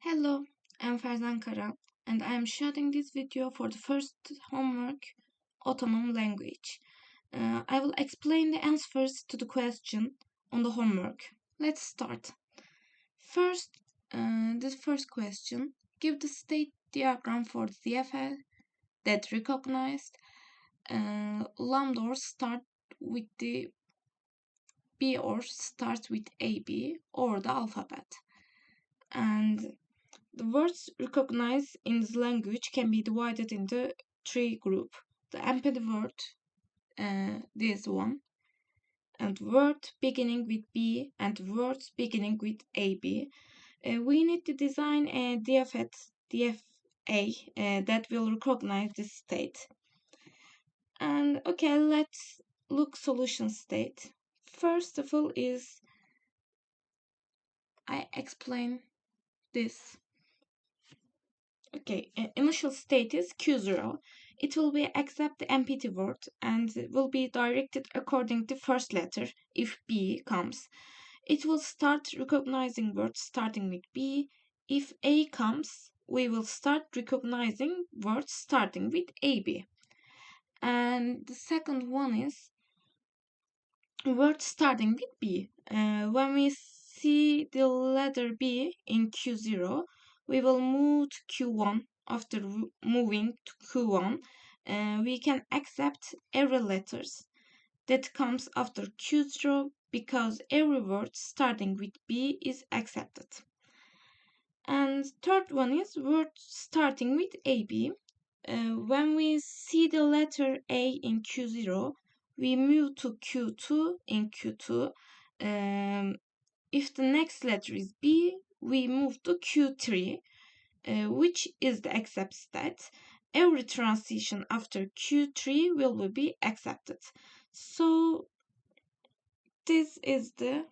Hello, I'm Farzan Kara, and I am sharing this video for the first homework, autonomous language. I will explain the answers to the question on the homework. Let's start. First, the first question, give the state diagram for the DFL that recognized lambda or start with the B or start with AB or the alphabet. And the words recognized in this language can be divided into three groups. The embedded word, this one, and word beginning with B and words beginning with AB. We need to design a DFA that will recognize this state. And okay, let's look solution state. First of all is I explain this. Okay, initial state is Q0. It will be accept the empty word and will be directed according to first letter if B comes. It will start recognizing words starting with B. If A comes, we will start recognizing words starting with AB. And the second one is words starting with B. When we see the letter B in Q0, we will move to Q1. After moving to Q1, we can accept every letters that comes after Q0 because every word starting with B is accepted. And third one is word starting with AB. When we see the letter A in Q0, we move to Q2 in Q2. If the next letter is B, we move to Q3, which is the accept state. Every transition after Q3 will be accepted. So this is the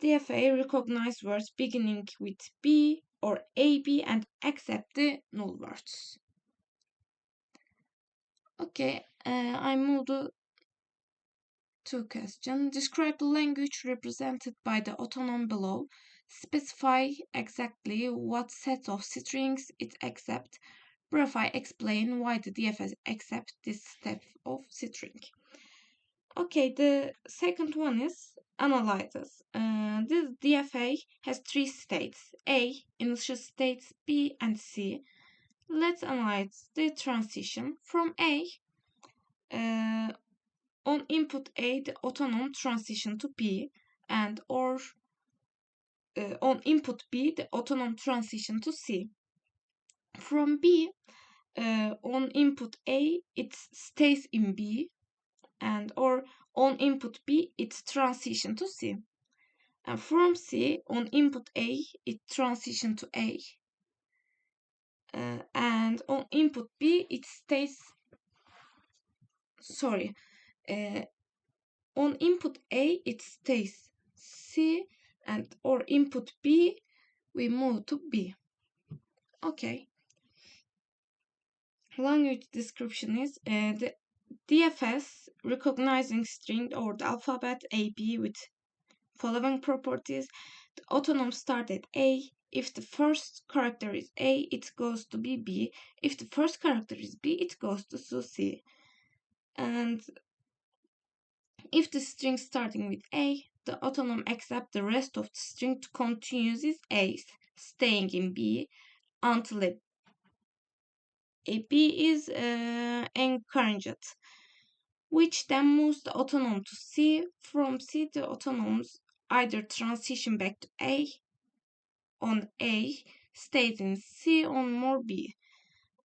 DFA recognized words beginning with B or AB and accept the null words. Okay, I move to question. Describe the language represented by the autonom below. Specify exactly what set of strings it accepts. Verify explain why the DFS accepts this step of string. Okay, the second one is analyzes. This DFA has three states: A, initial states, B, and C. Let's analyze the transition from A. On input A, the autonom transition to B, and or on input B, the autonom transition to C. From B, on input A, it stays in B, and or on input B, it transition to C. And from C, on input A, it transition to A, and on input B, it stays. Sorry, on input A, it stays C, and or input B, we move to B. Okay. Language description is the DFS recognizing string or the alphabet AB with following properties. The autonom start at A. If the first character is A, it goes to B. If the first character is B, it goes to C. And if the string starting with A, the autonom accepts the rest of the string to continue its A, staying in B until a B is encouraged, which then moves the autonom to C. From C, the autonoms either transition back to A on A, stays in C on more B.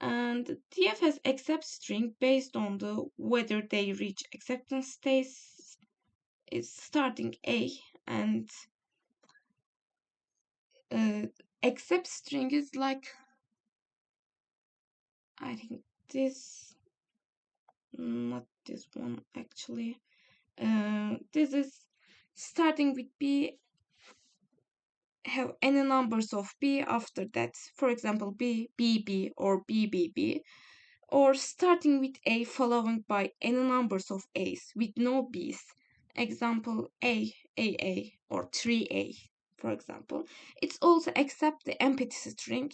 And DFS accepts string based on the whether they reach acceptance states is starting A, and accept string is like, I think this, not this one actually. This is starting with B, have any numbers of B after that, for example B or BBB, or starting with A following by any numbers of A's with no B's, example A or 3A, for example. It also accepts the empty string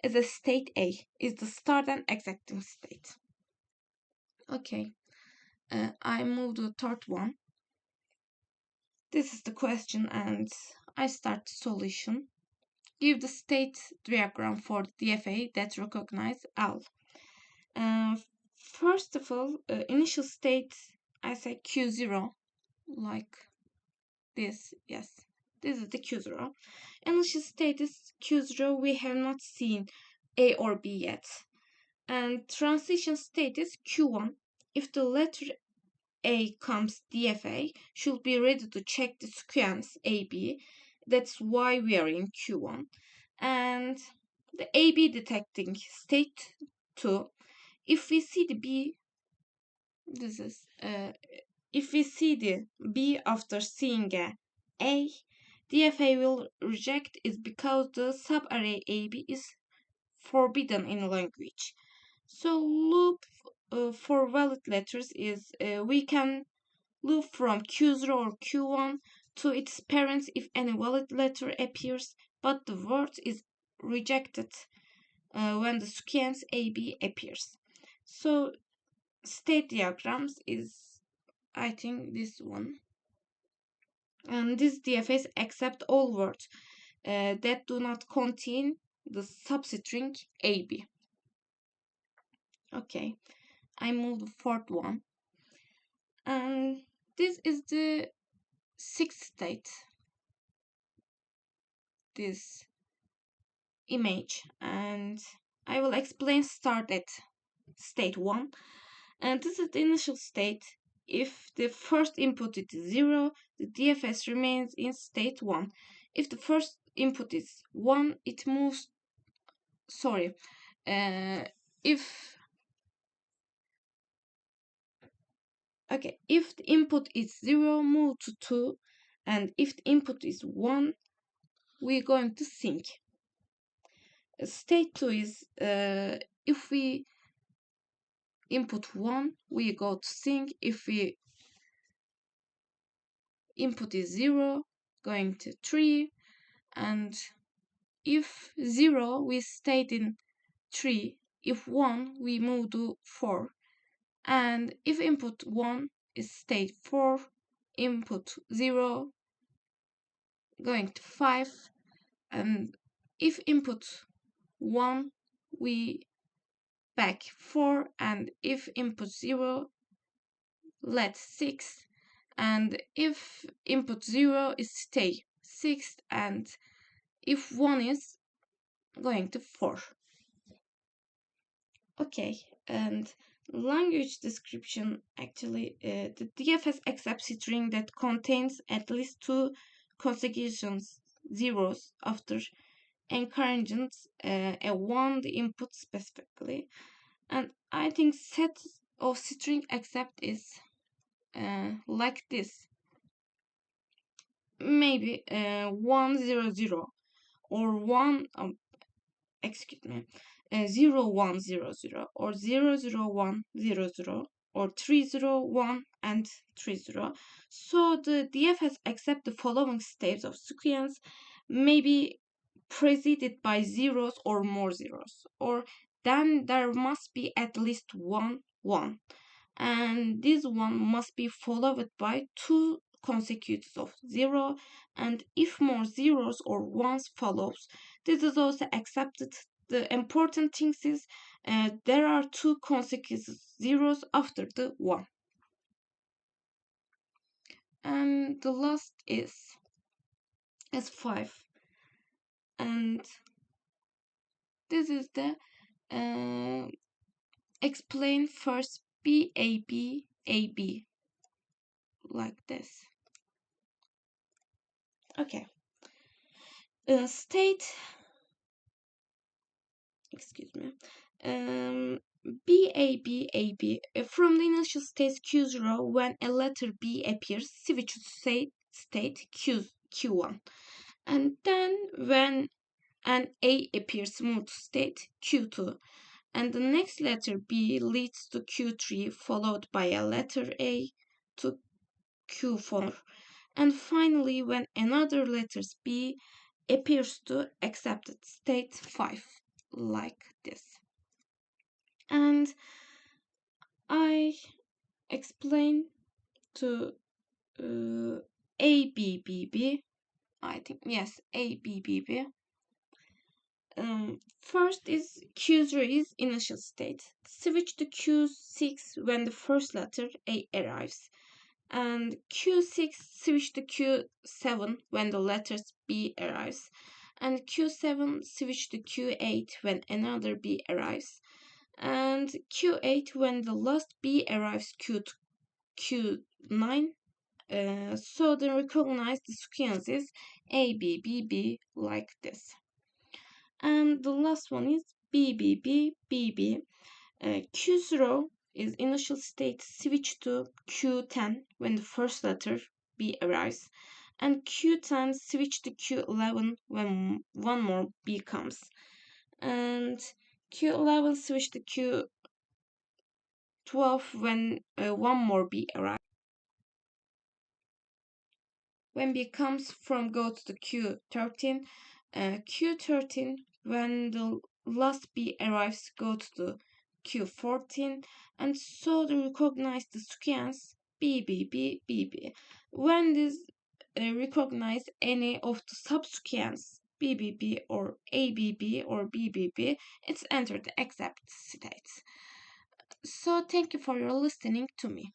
as a state A is the start and exiting state. Okay, I move to the third one. This is the question and I start the solution. Give the state diagram for the DFA that recognize L. Uh, First of all, initial state, I say Q0, like this, yes. This is the Q0. Initial state is Q0, we have not seen A or B yet. And transition state is Q1. If the letter A comes DFA, should be ready to check the sequence AB. That's why we are in Q1. And the AB detecting state 2. If we see the B, this is if we see the B after seeing A, DFA will reject it because the subarray AB is forbidden in language. So loop for valid letters is we can loop from Q0 or Q1 to its parents if any valid letter appears, but the word is rejected when the sequence AB appears. So state diagrams is, I think, this one. And this DFS accept all words that do not contain the substring AB. Okay, I move the fourth one. And this is the sixth state. This image, and I will explain start at state 1, and this is the initial state. If the first input is 0, the DFS remains in state 1. If the first input is 1, it moves, sorry, if if the input is 0, move to 2, and if the input is 1, we're going to sync. State 2 is if we input 1, we go to sync. If we input is 0, going to 3, and if 0, we stayed in 3. If 1, we move to 4. And if input 1 is state 4, input 0, going to 5. And if input 1, we back 4. And if input 0, let 6. And if input 0 is stay 6, and if 1 is going to 4. Okay, and language description, actually the DFS accepts string that contains at least 2 consecutions zeros after encouraging a 1 the input specifically. And I think set of string accept is like this. Maybe 100 or 1 excuse me 0100 or 00100 or 301 and 30. So the DFS accept the following steps of sequence, maybe preceded by zeros or more zeros, or then there must be at least one, and this one must be followed by 2 consecutives of 0, and if more zeros or ones follows, this is also accepted. The important thing is there are 2 consecutive zeros after the 1. And the last is S5, and this is the explain first BAB like this. Okay. State, excuse me, BAB from the initial state Q0, when a letter B appears, switch to state Q1, and then when an A appears, move to state Q2, and the next letter B leads to Q3, followed by a letter A to Q4, And finally, when another letters B appears to accepted state 5, like this. And I explain to ABBB, I think, yes, ABBB. First is Q0 is initial state. Switch to Q6 when the first letter A arrives. And Q6 switch to Q7 when the letters B arrives. And Q7 switch to Q8 when another B arrives. And Q8 when the last B arrives to Q9. So the recognized sequence is A, B, B, B, like this. And the last one is B, B, B, B, B. Q0 is initial state switch to Q10 when the first letter B arrives, and Q10 switch to Q11 when one more B comes, and Q11 switch to Q12 when one more B arrives. When B comes from goes to Q13, Q13 when the last B arrives goes to Q14, and so they recognize the sequence B B B B B. When this recognize any of the subsequence BBB or ABB or BBB, it's entered the accept state. So thank you for your listening to me.